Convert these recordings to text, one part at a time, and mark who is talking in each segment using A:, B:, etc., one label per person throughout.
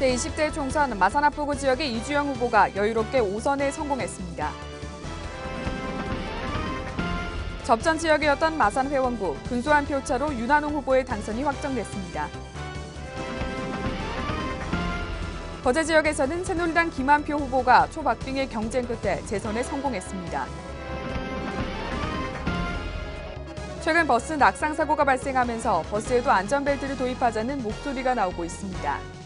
A: 제20대 총선 마산합포구 지역의 이주영 후보가 여유롭게 5선에 성공했습니다. 접전 지역이었던 마산 회원구 근소한 표차로 윤한홍 후보의 당선이 확정됐습니다. 거제 지역에서는 새누리당 김한표 후보가 초박빙의 경쟁 끝에 재선에 성공했습니다. 최근 버스 낙상 사고가 발생하면서 버스에도 안전벨트를 도입하자는 목소리가 나오고 있습니다.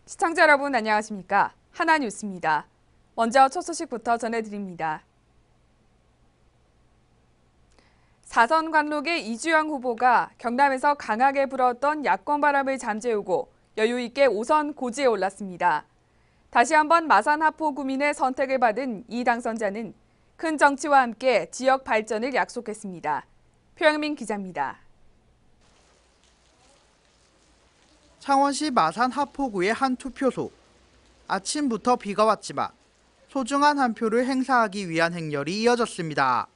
A: 시청자 여러분 안녕하십니까? 하나뉴스입니다. 먼저 첫 소식부터 전해드립니다. 사선 관록의 이주영 후보가 경남에서 강하게 불었던 야권 바람을 잠재우고 여유 있게 5선 고지에 올랐습니다. 다시 한번 마산 하포 구민의 선택을 받은 이 당선자는 큰 정치와 함께 지역 발전을 약속했습니다. 표영민 기자입니다.
B: 창원시 마산 하포구의 한 투표소. 아침부터 비가 왔지만 소중한 한 표를 행사하기 위한 행렬이 이어졌습니다.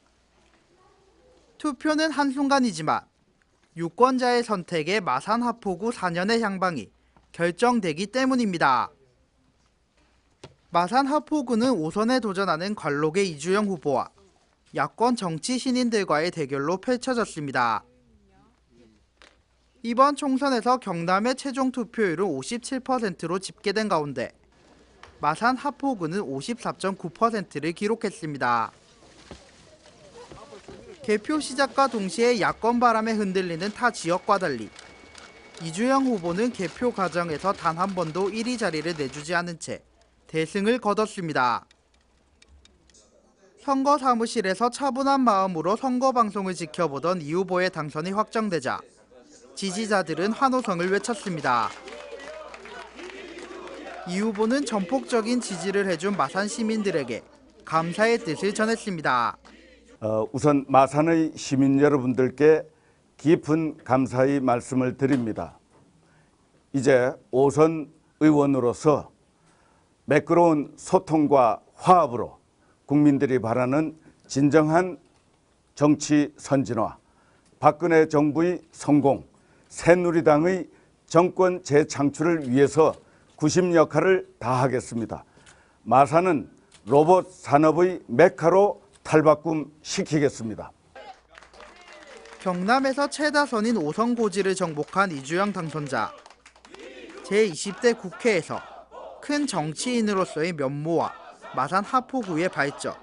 B: 투표는 한순간이지만 유권자의 선택에 마산 하포구 4년의 향방이 결정되기 때문입니다. 마산 하포구는 5선에 도전하는 관록의 이주영 후보와 야권 정치 신인들과의 대결로 펼쳐졌습니다. 이번 총선에서 경남의 최종 투표율은 57%로 집계된 가운데 마산 하포구는 54.9%를 기록했습니다. 개표 시작과 동시에 야권 바람에 흔들리는 타 지역과 달리 이주영 후보는 개표 과정에서 단 한 번도 1위 자리를 내주지 않은 채 대승을 거뒀습니다. 선거 사무실에서 차분한 마음으로 선거 방송을 지켜보던 이 후보의 당선이 확정되자 지지자들은 환호성을 외쳤습니다. 이 후보는 전폭적인 지지를 해준 마산 시민들에게 감사의 뜻을 전했습니다.
C: 우선 마산의 시민 여러분들께 깊은 감사의 말씀을 드립니다. 이제 5선 의원으로서 매끄러운 소통과 화합으로 국민들이 바라는 진정한 정치 선진화, 박근혜 정부의 성공, 새누리당의 정권 재창출을 위해서 구심 역할을 다하겠습니다. 마산은 로봇 산업의 메카로 탈바꿈시키겠습니다.
B: 경남에서 최다선인 5선 고지를 정복한 이주영 당선자. 제20대 국회에서 큰 정치인으로서의 면모와 마산 하포구의 발전,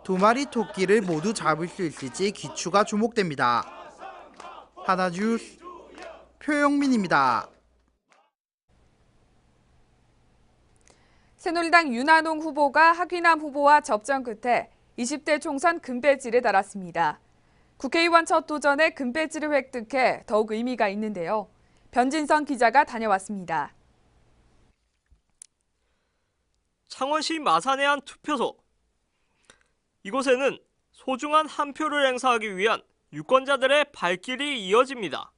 B: 두 마리 토끼를 모두 잡을 수 있을지 기추가 주목됩니다. 하나뉴스 표영민입니다.
A: 새누리당 윤한홍 후보가 하귀남 후보와 접전 끝에 20대 총선 금배지를 달았습니다. 국회의원 첫 도전에 금배지를 획득해 더욱 의미가 있는데요. 변진성 기자가 다녀왔습니다.
D: 창원시 마산의 한 투표소. 이곳에는 소중한 한 표를 행사하기 위한 유권자들의 발길이 이어집니다.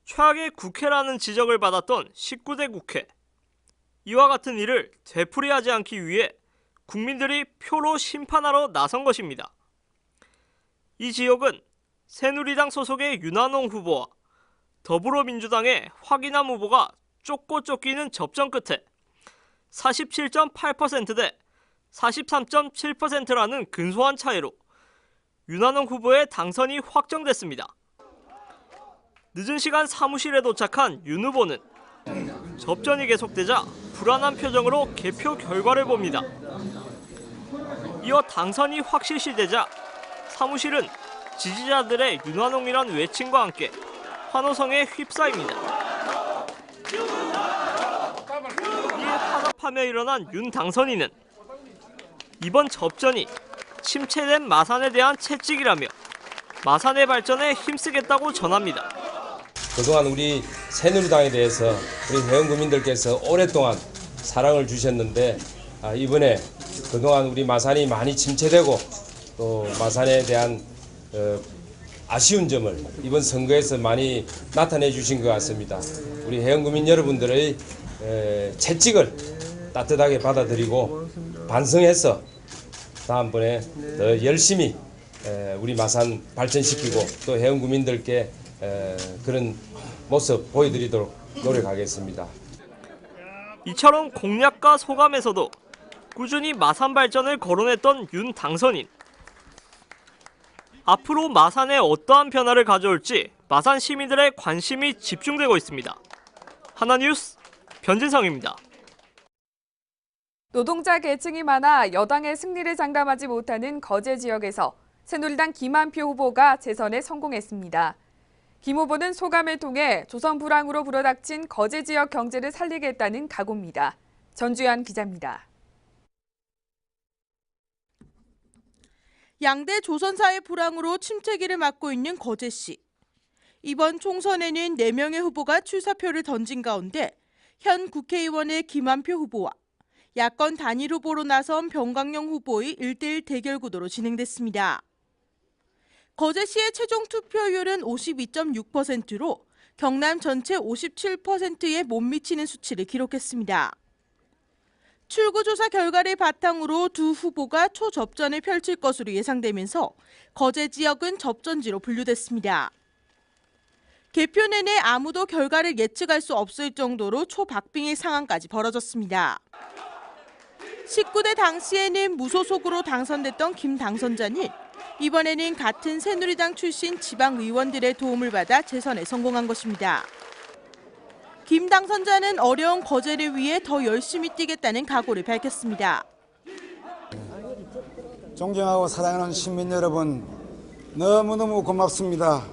D: 최악의 국회라는 지적을 받았던 19대 국회. 이와 같은 일을 되풀이하지 않기 위해 국민들이 표로 심판하러 나선 것입니다. 이 지역은 새누리당 소속의 윤한홍 후보와 더불어민주당의 하귀남 후보가 쫓고 쫓기는 접전 끝에 47.8% 대 43.7%라는 근소한 차이로 윤한홍 후보의 당선이 확정됐습니다. 늦은 시간 사무실에 도착한 윤 후보는 접전이 계속되자 불안한 표정으로 개표 결과를 봅니다. 이어 당선이 확실시되자 사무실은 지지자들의 윤한홍이란 외침과 함께 환호성에 휩싸입니다. 이에 화답하며 일어난 윤 당선인은 이번 접전이 침체된 마산에 대한 채찍이라며 마산의 발전에 힘쓰겠다고 전합니다.
E: 그동안 우리 새누리당에 대해서 우리 회원국민들께서 오랫동안 사랑을 주셨는데 이번에 그동안 우리 마산이 많이 침체되고 또 마산에 대한 아쉬운 점을 이번 선거에서 많이 나타내 주신 것 같습니다. 우리 회원국민 여러분들의 채찍을 따뜻하게 받아들이고 반성해서 다음번에 더 열심히 우리 마산 발전시키고 또 회원국민들께 그런 모습 보여드리도록 노력하겠습니다.
D: 이처럼 공약과 소감에서도 꾸준히 마산 발전을 거론했던 윤 당선인. 앞으로 마산에 어떠한 변화를 가져올지 마산 시민들의 관심이 집중되고 있습니다. 하나뉴스 변진성입니다.
A: 노동자 계층이 많아 여당의 승리를 장담하지 못하는 거제 지역에서 새누리당 김한표 후보가 재선에 성공했습니다. 김 후보는 소감을 통해 조선 불황으로 불어닥친 거제 지역 경제를 살리겠다는 각오입니다. 전주현 기자입니다.
F: 양대 조선사의 불황으로 침체기를 맞고 있는 거제시. 이번 총선에는 4명의 후보가 출사표를 던진 가운데 현 국회의원의 김한표 후보와 야권 단일 후보로 나선 병광영 후보의 1대1 대결 구도로 진행됐습니다. 거제시의 최종 투표율은 52.6%로 경남 전체 57%에 못 미치는 수치를 기록했습니다. 출구조사 결과를 바탕으로 두 후보가 초접전을 펼칠 것으로 예상되면서 거제 지역은 접전지로 분류됐습니다. 개표 내내 아무도 결과를 예측할 수 없을 정도로 초박빙의 상황까지 벌어졌습니다. 19대 당시에는 무소속으로 당선됐던 김 당선자는 이번에는 같은 새누리당 출신 지방의원들의 도움을 받아 재선에 성공한 것입니다. 김 당선자는 어려운 거제를 위해 더 열심히 뛰겠다는 각오를 밝혔습니다.
G: 존경하고 사랑하는 시민 여러분, 너무너무 고맙습니다.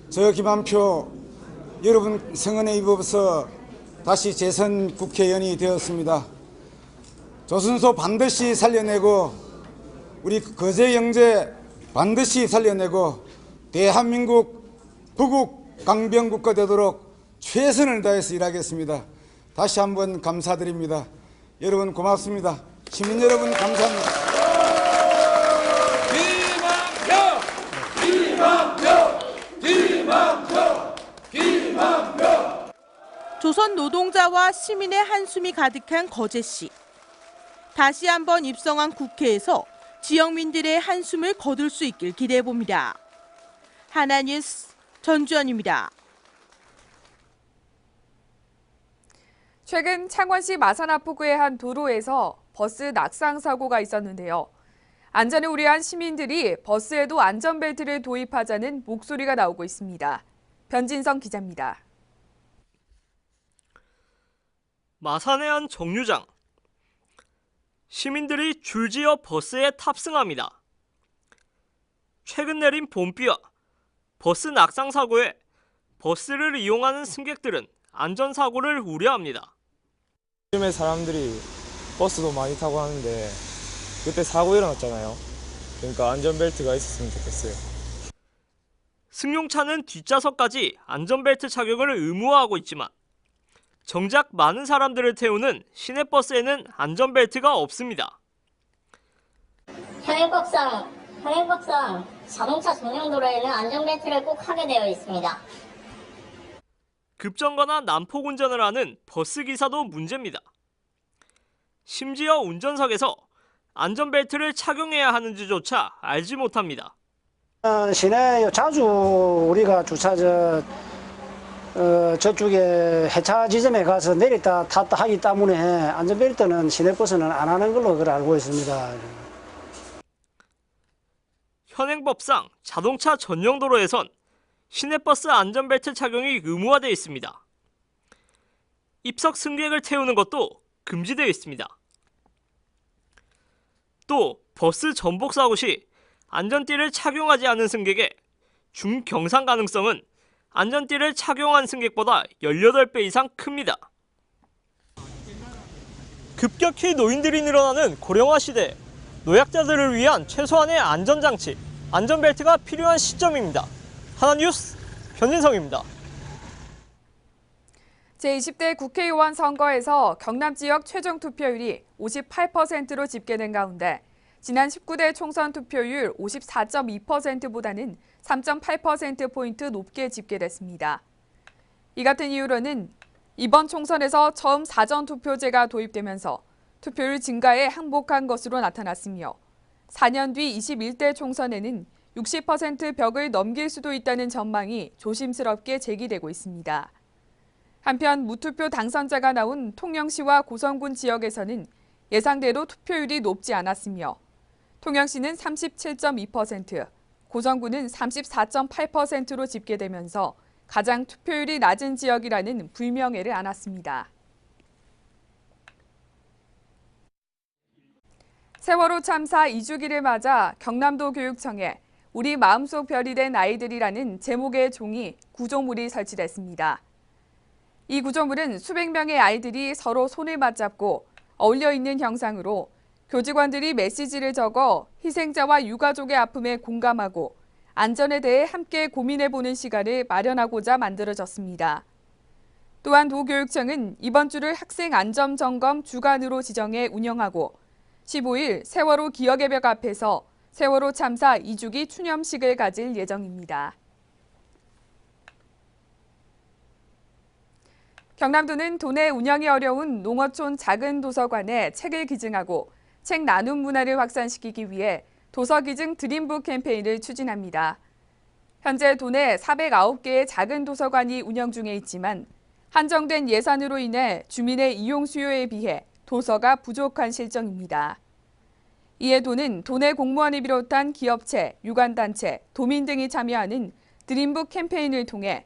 G: 저 김한표 여러분 성원에 입어서 다시 재선 국회의원이 되었습니다. 조선소 반드시 살려내고 우리 거제 영재 반드시 살려내고 대한민국 부국 강병국가 되도록 최선을 다해서 일하겠습니다. 다시 한번 감사드립니다. 여러분 고맙습니다. 시민 여러분 감사합니다.
F: 김한표! 조선 노동자와 시민의 한숨이 가득한 거제시. 다시 한번 입성한 국회에서 지역민들의 한숨을 거둘 수 있길 기대해봅니다. 하나뉴스 전주현입니다.
A: 최근 창원시 마산하포구의 한 도로에서 버스 낙상 사고가 있었는데요. 안전을 우려한 시민들이 버스에도 안전벨트를 도입하자는 목소리가 나오고 있습니다. 변진성 기자입니다.
D: 마산의 한 정류장. 시민들이 줄지어 버스에 탑승합니다. 최근 내린 봄비와 버스 낙상 사고에 버스를 이용하는 승객들은 안전사고를 우려합니다.
H: 요즘에 사람들이 버스도 많이 타고 하는데 그때 사고 일어났잖아요. 그러니까 안전벨트가 있었으면 좋겠어요.
D: 승용차는 뒷좌석까지 안전벨트 착용을 의무화하고 있지만 정작 많은 사람들을 태우는 시내버스에는 안전벨트가 없습니다.
I: 현행법상 자동차 전용 도로에는 안전벨트를 꼭 하게 되어 있습니다.
D: 급정거나 난폭 운전을 하는 버스기사도 문제입니다. 심지어 운전석에서 안전벨트를 착용해야 하는지조차 알지 못합니다.
J: 시내에 자주 우리가 저쪽에 해차 지점에 가서 내렸다 탔다 하기 때문에 안전벨트는 시내버스는 안 하는 걸로 알고 있습니다.
D: 현행법상 자동차 전용 도로에선 시내버스 안전벨트 착용이 의무화되어 있습니다. 입석 승객을 태우는 것도 금지되어 있습니다. 또 버스 전복 사고 시 안전띠를 착용하지 않은 승객의 중경상 가능성은 안전띠를 착용한 승객보다 18배 이상 큽니다. 급격히 노인들이 늘어나는 고령화 시대에 노약자들을 위한 최소한의 안전장치, 안전벨트가 필요한 시점입니다. 하나뉴스 변진성입니다.
A: 제20대 국회의원 선거에서 경남 지역 최종 투표율이 58%로 집계된 가운데 지난 19대 총선 투표율 54.2%보다는 3.8%포인트 높게 집계됐습니다. 이 같은 이유로는 이번 총선에서 처음 사전투표제가 도입되면서 투표율 증가에 항복한 것으로 나타났으며 4년 뒤 21대 총선에는 60% 벽을 넘길 수도 있다는 전망이 조심스럽게 제기되고 있습니다. 한편 무투표 당선자가 나온 통영시와 고성군 지역에서는 예상대로 투표율이 높지 않았으며 통영시는 37.2%, 고성군은 34.8%로 집계되면서 가장 투표율이 낮은 지역이라는 불명예를 안았습니다. 세월호 참사 2주기를 맞아 경남도 교육청에 우리 마음속 별이 된 아이들이라는 제목의 종이 구조물이 설치됐습니다. 이 구조물은 수백 명의 아이들이 서로 손을 맞잡고 어울려 있는 형상으로 교직원들이 메시지를 적어 희생자와 유가족의 아픔에 공감하고 안전에 대해 함께 고민해보는 시간을 마련하고자 만들어졌습니다. 또한 도교육청은 이번 주를 학생 안전점검 주간으로 지정해 운영하고 15일 세월호 기억의 벽 앞에서 세월호 참사 2주기 추념식을 가질 예정입니다. 경남도는 도내 운영이 어려운 농어촌 작은 도서관에 책을 기증하고 책 나눔 문화를 확산시키기 위해 도서기증 드림북 캠페인을 추진합니다. 현재 도내 409개의 작은 도서관이 운영 중에 있지만 한정된 예산으로 인해 주민의 이용 수요에 비해 도서가 부족한 실정입니다. 이에 도는 도내 공무원을 비롯한 기업체, 유관단체, 도민 등이 참여하는 드림북 캠페인을 통해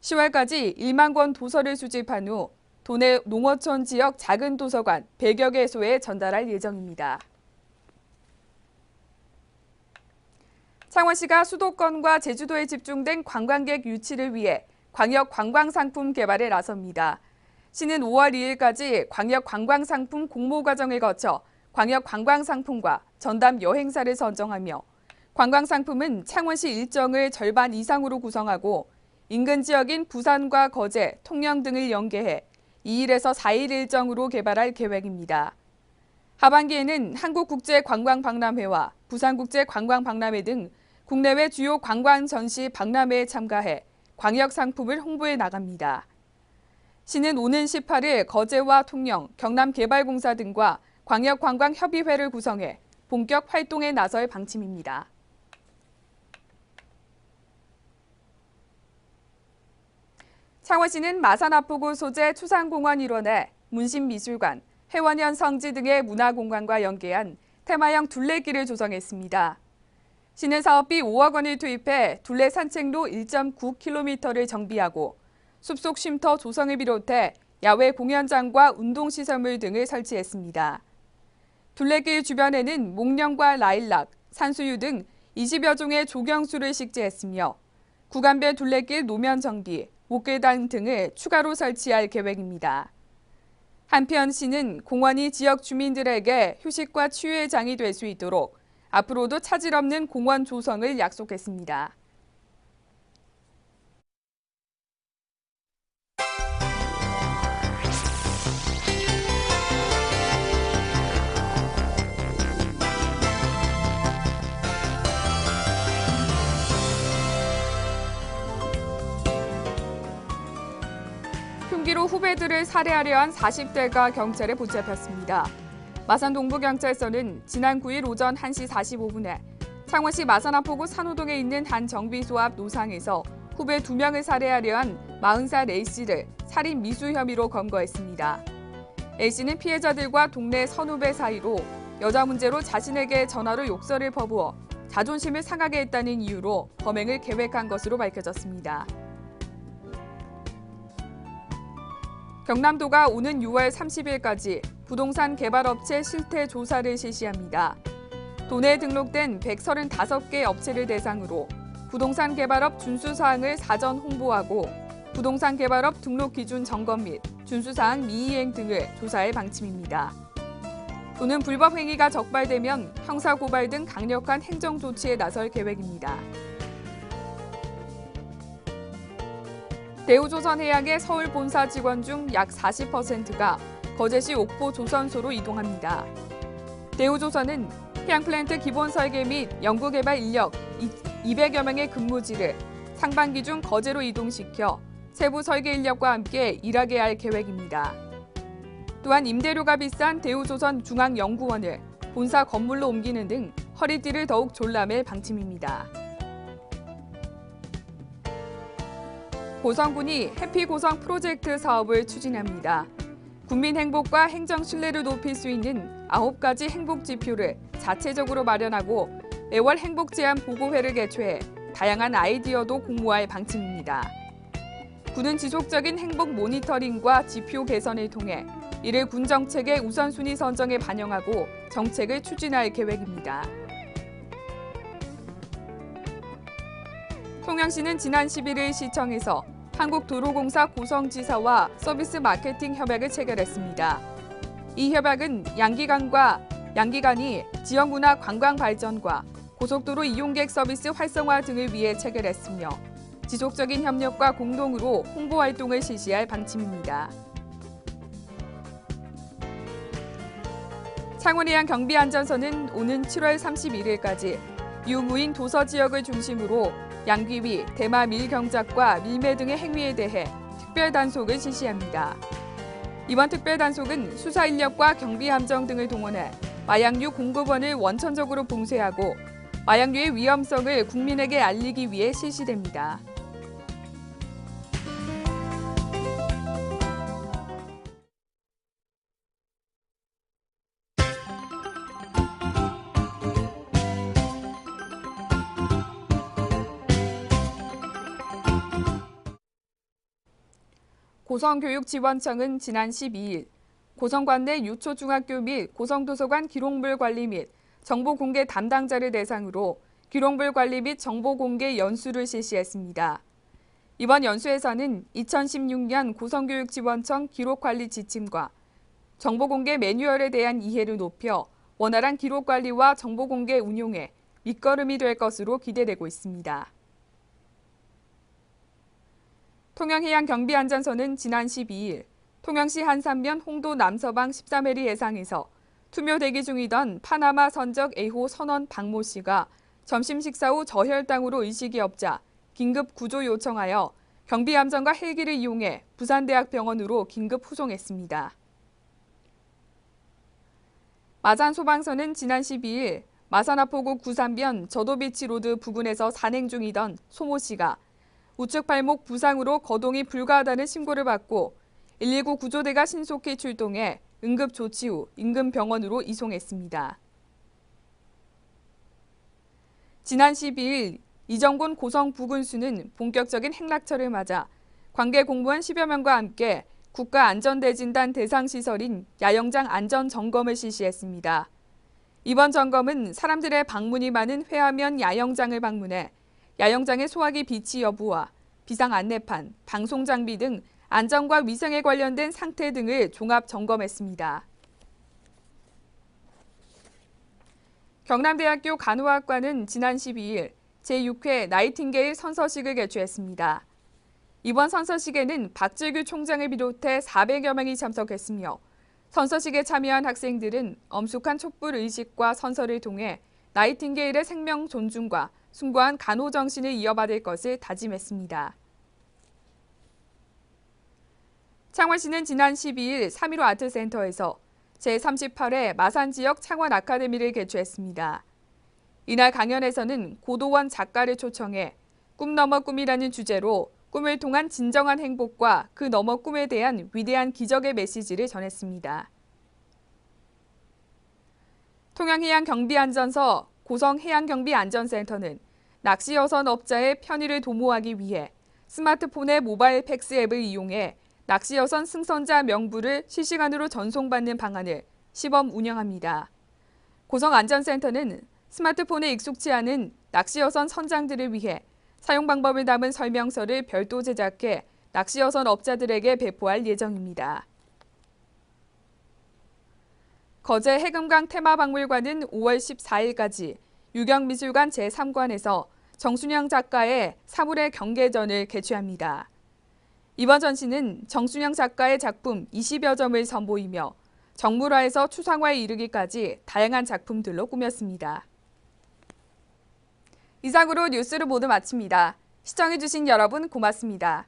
A: 10월까지 1만 권 도서를 수집한 후 도내 농어촌 지역 작은 도서관 100여 개소에 전달할 예정입니다. 창원시가 수도권과 제주도에 집중된 관광객 유치를 위해 광역 관광상품 개발에 나섭니다. 시는 5월 2일까지 광역 관광상품 공모 과정을 거쳐 광역 관광상품과 전담 여행사를 선정하며 관광상품은 창원시 일정을 절반 이상으로 구성하고 인근 지역인 부산과 거제, 통영 등을 연계해 2일에서 4일 일정으로 개발할 계획입니다. 하반기에는 한국국제관광박람회와 부산국제관광박람회 등 국내외 주요 관광 전시 박람회에 참가해 광역 상품을 홍보해 나갑니다. 시는 오는 18일 거제와 통영, 경남개발공사 등과 광역관광협의회를 구성해 본격 활동에 나설 방침입니다. 창원시는 마산아포구 소재 추상공원 일원에 문신미술관, 해원현 성지 등의 문화공간과 연계한 테마형 둘레길을 조성했습니다. 시는 사업비 5억 원을 투입해 둘레 산책로 1.9km를 정비하고 숲속 쉼터 조성을 비롯해 야외 공연장과 운동시설물 등을 설치했습니다. 둘레길 주변에는 목련과 라일락, 산수유 등 20여 종의 조경수를 식재했으며 구간별 둘레길 노면 정비, 목계단 등을 추가로 설치할 계획입니다. 한편 시는 공원이 지역 주민들에게 휴식과 치유의 장이 될 수 있도록 앞으로도 차질 없는 공원 조성을 약속했습니다. 흉기로 후배들을 살해하려 한 40대가 경찰에 붙잡혔습니다. 마산 동부경찰서는 지난 9일 오전 1시 45분에 창원시 마산아포구 산호동에 있는 한 정비소 앞 노상에서 후배 2명을 살해하려 한 40살 A씨를 살인 미수 혐의로 검거했습니다. A씨는 피해자들과 동네 선후배 사이로 여자 문제로 자신에게 전화로 욕설을 퍼부어 자존심을 상하게 했다는 이유로 범행을 계획한 것으로 밝혀졌습니다. 경남도가 오는 6월 30일까지 부동산 개발업체 실태 조사를 실시합니다. 도내에 등록된 135개 업체를 대상으로 부동산 개발업 준수사항을 사전 홍보하고 부동산 개발업 등록 기준 점검 및 준수사항 미이행 등을 조사할 방침입니다. 도는 불법 행위가 적발되면 형사고발 등 강력한 행정 조치에 나설 계획입니다. 대우조선해양의 서울 본사 직원 중 약 40%가 거제시 옥포 조선소로 이동합니다. 대우조선은 해양 플랜트 기본 설계 및 연구개발 인력 200여 명의 근무지를 상반기 중 거제로 이동시켜 세부 설계 인력과 함께 일하게 할 계획입니다. 또한 임대료가 비싼 대우조선 중앙연구원을 본사 건물로 옮기는 등 허리띠를 더욱 졸라맬 방침입니다. 고성군이 해피고성 프로젝트 사업을 추진합니다. 국민 행복과 행정 신뢰를 높일 수 있는 9가지 행복 지표를 자체적으로 마련하고 매월 행복 제안 보고회를 개최해 다양한 아이디어도 공모할 방침입니다. 군은 지속적인 행복 모니터링과 지표 개선을 통해 이를 군 정책의 우선순위 선정에 반영하고 정책을 추진할 계획입니다. 통영시는 지난 11일 시청에서 한국도로공사 고성지사와 서비스 마케팅 협약을 체결했습니다. 이 협약은 양기관이 지역문화 관광 발전과 고속도로 이용객 서비스 활성화 등을 위해 체결했으며 지속적인 협력과 공동으로 홍보 활동을 실시할 방침입니다. 창원해양 경비안전선은 오는 7월 31일까지 유무인 도서 지역을 중심으로 양귀비, 대마 밀경작과 밀매 등의 행위에 대해 특별단속을 실시합니다. 이번 특별단속은 수사 인력과 경비함정 등을 동원해 마약류 공급원을 원천적으로 봉쇄하고 마약류의 위험성을 국민에게 알리기 위해 실시됩니다. 고성교육지원청은 지난 12일 고성관내 유초중학교 및 고성도서관 기록물 관리 및 정보공개 담당자를 대상으로 기록물 관리 및 정보공개 연수를 실시했습니다. 이번 연수에서는 2016년 고성교육지원청 기록관리 지침과 정보공개 매뉴얼에 대한 이해를 높여 원활한 기록관리와 정보공개 운용에 밑거름이 될 것으로 기대되고 있습니다. 통영해양경비안전선은 지난 12일 통영시 한산면 홍도 남서방 13해리 해상에서 투표 대기 중이던 파나마 선적 A호 선원 박모 씨가 점심 식사 후 저혈당으로 의식이 없자 긴급 구조 요청하여 경비함정과 헬기를 이용해 부산대학병원으로 긴급 후송했습니다. 마산소방서는 지난 12일 마산하포구 구산변 저도비치로드 부근에서 산행 중이던 소모 씨가 우측 발목 부상으로 거동이 불가하다는 신고를 받고 119 구조대가 신속히 출동해 응급 조치 후 인근 병원으로 이송했습니다. 지난 12일 이정곤 고성 부군수는 본격적인 행락철을 맞아 관계 공무원 10여 명과 함께 국가안전대진단 대상시설인 야영장 안전점검을 실시했습니다. 이번 점검은 사람들의 방문이 많은 회화면 야영장을 방문해 야영장의 소화기 비치 여부와 비상 안내판, 방송 장비 등 안전과 위생에 관련된 상태 등을 종합 점검했습니다. 경남대학교 간호학과는 지난 12일 제6회 나이팅게일 선서식을 개최했습니다. 이번 선서식에는 박질규 총장을 비롯해 400여 명이 참석했으며 선서식에 참여한 학생들은 엄숙한 촛불 의식과 선서를 통해 나이팅게일의 생명 존중과 숭고한 간호 정신을 이어받을 것을 다짐했습니다. 창원시는 지난 12일 3.15 아트센터에서 제38회 마산지역 창원 아카데미를 개최했습니다. 이날 강연에서는 고도원 작가를 초청해 꿈 넘어 꿈이라는 주제로 꿈을 통한 진정한 행복과 그 너머 꿈에 대한 위대한 기적의 메시지를 전했습니다. 통영해양경비안전서 고성해양경비안전센터는 낚시여선 업자의 편의를 도모하기 위해 스마트폰의 모바일 팩스 앱을 이용해 낚시여선 승선자 명부를 실시간으로 전송받는 방안을 시범 운영합니다. 고성안전센터는 스마트폰에 익숙치 않은 낚시여선 선장들을 위해 사용 방법을 담은 설명서를 별도 제작해 낚시여선 업자들에게 배포할 예정입니다. 거제 해금강 테마박물관은 5월 14일까지 유경미술관 제3관에서 정순영 작가의 사물의 경계전을 개최합니다. 이번 전시는 정순영 작가의 작품 20여 점을 선보이며 정물화에서 추상화에 이르기까지 다양한 작품들로 꾸몄습니다. 이상으로 뉴스를 모두 마칩니다. 시청해주신 여러분 고맙습니다.